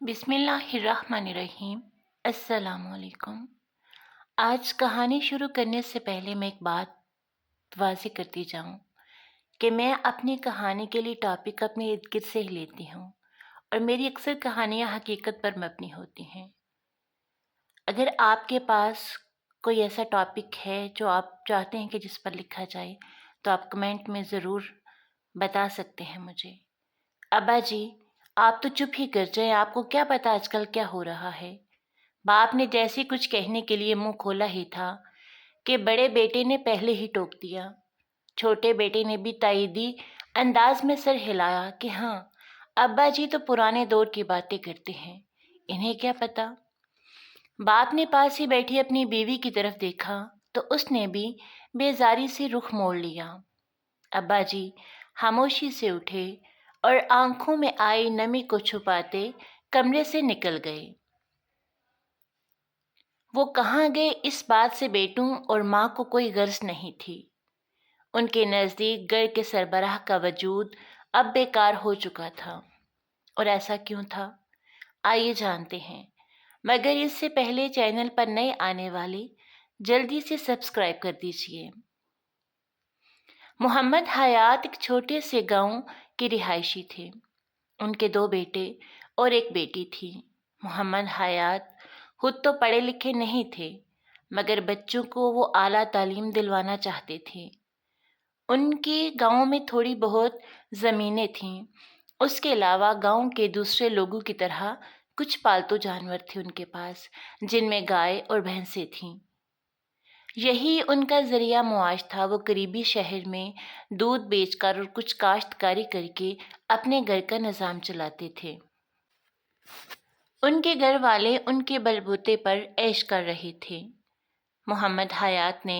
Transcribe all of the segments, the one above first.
बिस्मिल्लाहिर्रहमानिर्रहीम। अस्सलाम वालेकुम। आज कहानी शुरू करने से पहले मैं एक बात वाज़ेह करती जाऊँ कि मैं अपनी कहानी के लिए टॉपिक अपने इर्द-गिर्द से ही लेती हूँ और मेरी अक्सर कहानियाँ हकीकत पर मबनी होती हैं। अगर आपके पास कोई ऐसा टॉपिक है जो आप चाहते हैं कि जिस पर लिखा जाए, तो आप कमेंट में ज़रूर बता सकते हैं मुझे। अब्बा जी, आप तो चुप ही कर जाएँ, आपको क्या पता आजकल क्या हो रहा है? बाप ने जैसे कुछ कहने के लिए मुंह खोला ही था कि बड़े बेटे ने पहले ही टोक दिया। छोटे बेटे ने भी ताईदी अंदाज में सर हिलाया कि हाँ, अब्बा जी तो पुराने दौर की बातें करते हैं, इन्हें क्या पता। बाप ने पास ही बैठी अपनी बीवी की तरफ देखा तो उसने भी बेजारी से रुख मोड़ लिया। अब्बा जी खामोशी से उठे और आंखों में आई नमी को छुपाते कमरे से निकल गए। वो कहाँ गए इस बात से बेटों और माँ को कोई गर्ज नहीं थी। उनके नज़दीक घर के सरबराह का वजूद अब बेकार हो चुका था। और ऐसा क्यों था, आइए जानते हैं। मगर इससे पहले चैनल पर नए आने वाले जल्दी से सब्सक्राइब कर दीजिए। मोहम्मद हयात एक छोटे से गांव के रिहायशी थे। उनके 2 बेटे और एक बेटी थी। मोहम्मद हयात खुद तो पढ़े लिखे नहीं थे, मगर बच्चों को वो आला तालीम दिलवाना चाहते थे। उनके गांव में थोड़ी बहुत ज़मीनें थीं। उसके अलावा गांव के दूसरे लोगों की तरह कुछ पालतू जानवर थे उनके पास, जिनमें गाय और भैंसें थीं। यही उनका ज़रिया मुआश था। वो करीबी शहर में दूध बेचकर और कुछ काश्तकारी करके अपने घर का निज़ाम चलाते थे। उनके घर वाले उनके बलबूते पर ऐश कर रहे थे। मोहम्मद हयात ने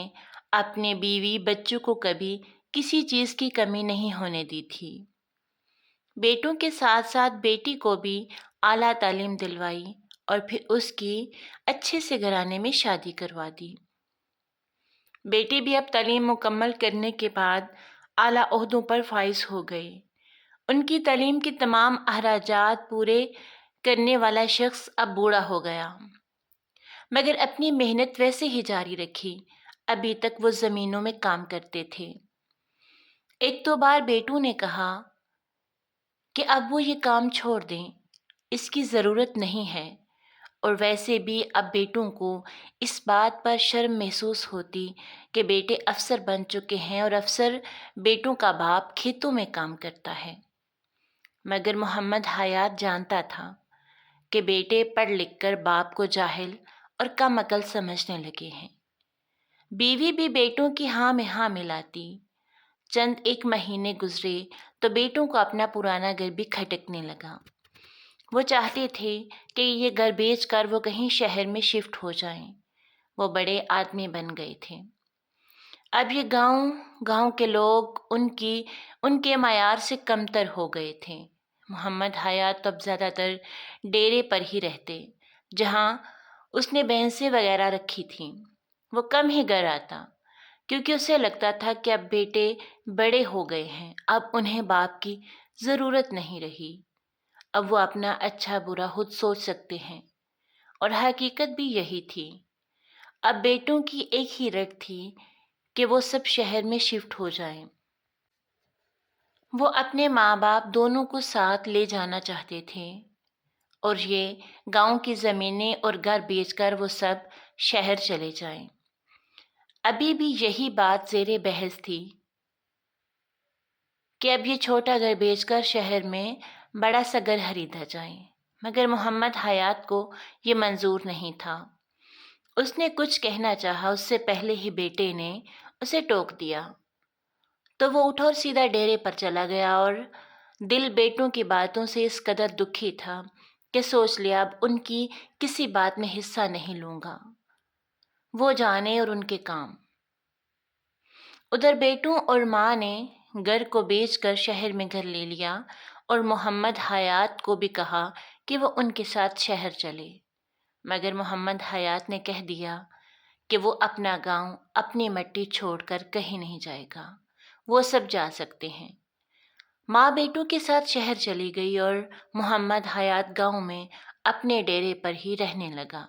अपने बीवी बच्चों को कभी किसी चीज़ की कमी नहीं होने दी थी। बेटों के साथ साथ बेटी को भी आला तालीम दिलवाई और फिर उसकी अच्छे से घराने में शादी करवा दी। बेटे भी अब तालीम मुकम्मल करने के बाद आला ओहदों पर फाइज हो गए। उनकी तालीम के तमाम अखराजात पूरे करने वाला शख्स अब बूढ़ा हो गया, मगर अपनी मेहनत वैसे ही जारी रखी। अभी तक वो ज़मीनों में काम करते थे। एक दो बार बेटों ने कहा कि अब वो ये काम छोड़ दें, इसकी ज़रूरत नहीं है। और वैसे भी अब बेटों को इस बात पर शर्म महसूस होती कि बेटे अफसर बन चुके हैं और अफसर बेटों का बाप खेतों में काम करता है। मगर मोहम्मद हयात जानता था कि बेटे पढ़ लिख कर बाप को जाहिल और कम अकल समझने लगे हैं। बीवी भी बेटों की हाँ में हाँ मिलाती। चंद एक महीने गुजरे तो बेटों को अपना पुराना घर भी खटकने लगा। वो चाहते थे कि ये घर बेचकर वो कहीं शहर में शिफ्ट हो जाएं। वो बड़े आदमी बन गए थे। अब ये गांव के लोग उनके मायार से कमतर हो गए थे। मोहम्मद हयात अब ज़्यादातर डेरे पर ही रहते, जहाँ उसने भैंसें वगैरह रखी थीं। वो कम ही घर आता, क्योंकि उसे लगता था कि अब बेटे बड़े हो गए हैं, अब उन्हें बाप की ज़रूरत नहीं रही। अब वो अपना अच्छा बुरा खुद सोच सकते हैं। और हकीकत भी यही थी। अब बेटों की एक ही रट थी कि वो सब शहर में शिफ्ट हो जाएं। वो अपने माँ बाप दोनों को साथ ले जाना चाहते थे और ये गांव की ज़मीनें और घर बेचकर वो सब शहर चले जाएं। अभी भी यही बात ज़ेरे बहस थी कि अब ये छोटा घर बेचकर शहर में बड़ा सा घर खरीदा जाए। मगर मोहम्मद हयात को ये मंजूर नहीं था। उसने कुछ कहना चाहा, उससे पहले ही बेटे ने उसे टोक दिया। तो वो उठा और सीधा डेरे पर चला गया और दिल बेटों की बातों से इस कदर दुखी था कि सोच लिया अब उनकी किसी बात में हिस्सा नहीं लूँगा। वो जाने और उनके काम। उधर बेटों और माँ ने घर को बेचकर शहर में घर ले लिया और मोहम्मद हयात को भी कहा कि वो उनके साथ शहर चले। मगर मोहम्मद हयात ने कह दिया कि वो अपना गांव, अपनी मट्टी छोड़कर कहीं नहीं जाएगा। वो सब जा सकते हैं। माँ बेटों के साथ शहर चली गई और मोहम्मद हयात गांव में اپنے ڈیرے پر ہی رہنے لگا۔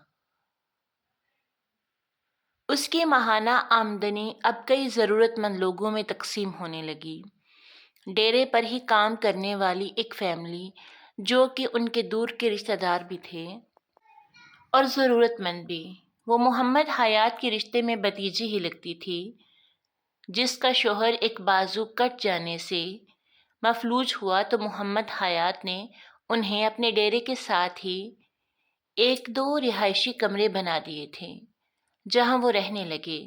اس کی ماہانہ آمدنی اب کئی ضرورت مند لوگوں میں تقسیم ہونے لگی۔ ڈیرے پر ہی کام کرنے والی ایک فیملی جو کہ ان کے دور کے رشتہ دار بھی تھے اور ضرورت مند بھی، وہ محمد حیات کے رشتے میں بھتیجی ہی لگتی تھی، جس کا شوہر ایک بازو کٹ جانے سے مفلوج ہوا تو محمد حیات نے انہیں اپنے ڈیرے کے ساتھ ہی ایک دو رہائشی کمرے بنا دیے تھے جہاں وہ رہنے لگے۔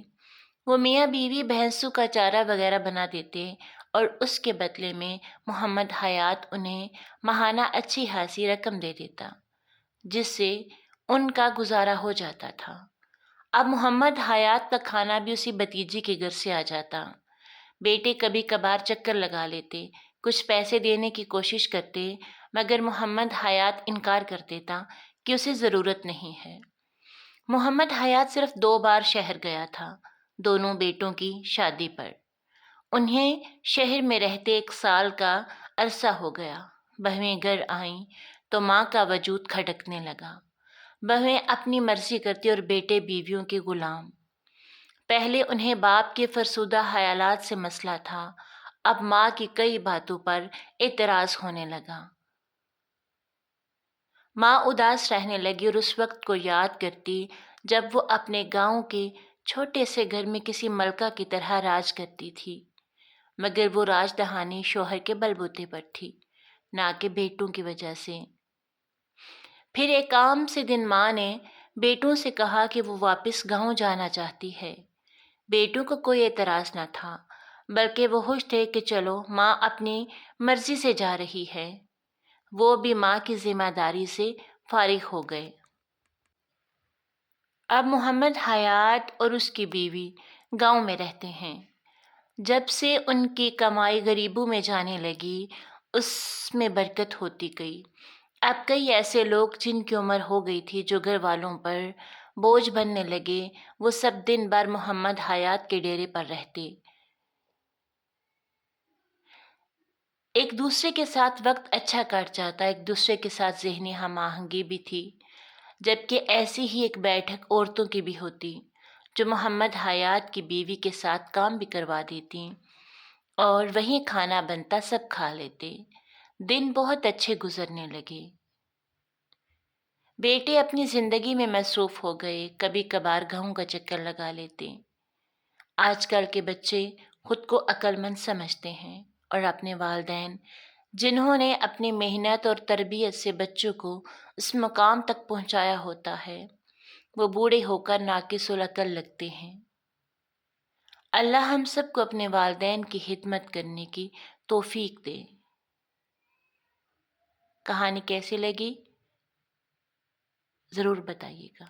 وہ میاں بیوی بھینسوں کا چارہ وغیرہ بنا دیتے اور اس کے بدلے میں محمد حیات انہیں ماہانہ اچھی خاصی رقم دے دیتا، جس سے ان کا گزارا ہو جاتا تھا۔ اب محمد حیات کا کھانا بھی اسی بھتیجی کے گھر سے آ جاتا۔ بیٹے کبھی کبھار چکر لگا لیتے، کچھ پیسے دینے کی کوشش کرتے، مگر محمد حیات انکار کر دیتا کہ اسے ضرورت نہیں ہے۔ محمد حیات صرف 2 بار شہر گیا تھا، دونوں بیٹوں کی شادی پر۔ انہیں شہر میں رہتے 1 سال کا عرصہ ہو گیا۔ بہویں گھر آئیں تو ماں کا وجود کھٹکنے لگا۔ بہویں اپنی مرضی کرتی اور بیٹے بیویوں کے غلام۔ پہلے انہیں باپ کے فرسودہ خیالات سے مسئلہ تھا، اب ماں کی کئی باتوں پر اعتراض ہونے لگا۔ ماں اداس رہنے لگی اور اس وقت کو یاد کرتی جب وہ اپنے گاؤں کے چھوٹے سے گھر میں کسی ملکہ کی طرح راج کرتی تھی، مگر وہ راج دہانی شوہر کے بل بوتے پر تھی، نہ کہ بیٹوں کی وجہ سے۔ پھر ایک عام سے دن ماں نے بیٹوں سے کہا کہ وہ واپس گاؤں جانا چاہتی ہے۔ بیٹوں کو کوئی اعتراض نہ تھا، بلکہ وہ خوش تھے کہ چلو ماں اپنی مرضی سے جا رہی ہے۔ وہ بھی ماں کی ذمہ داری سے فارغ ہو گئے۔ اب محمد حیات اور اس کی بیوی گاؤں میں رہتے ہیں۔ جب سے ان کی کمائی غریبوں میں جانے لگی، اس میں برکت ہوتی گئی۔ اب کئی ایسے لوگ جن کی عمر ہو گئی تھی جو گھر والوں پر بوجھ بننے لگے، وہ سب دن بھر محمد حیات کے ڈیرے پر رہتے۔ ایک دوسرے کے ساتھ وقت اچھا کٹ جاتا، ایک دوسرے کے ساتھ ذہنی ہم آہنگی بھی تھی، جبکہ ایسی ہی ایک بیٹھک عورتوں کی بھی ہوتی جو محمد حیات کی بیوی کے ساتھ کام بھی کروا دیتی اور وہیں کھانا بنتا، سب کھا لیتے۔ دن بہت اچھے گزرنے لگے۔ بیٹے اپنی زندگی میں مصروف ہو گئے، کبھی کبھار گاؤں کا چکر لگا لیتے۔ آج کل کے بچے خود کو عقل مند سمجھتے ہیں اور اپنے والدین جنہوں نے اپنی محنت اور تربیت سے بچوں کو اس مقام تک پہنچایا ہوتا ہے، وہ بوڑھے ہو کر ناقص العقل لگتے ہیں۔ اللہ ہم سب کو اپنے والدین کی خدمت کرنے کی توفیق دے۔ کہانی کیسی لگی ضرور بتائیے گا۔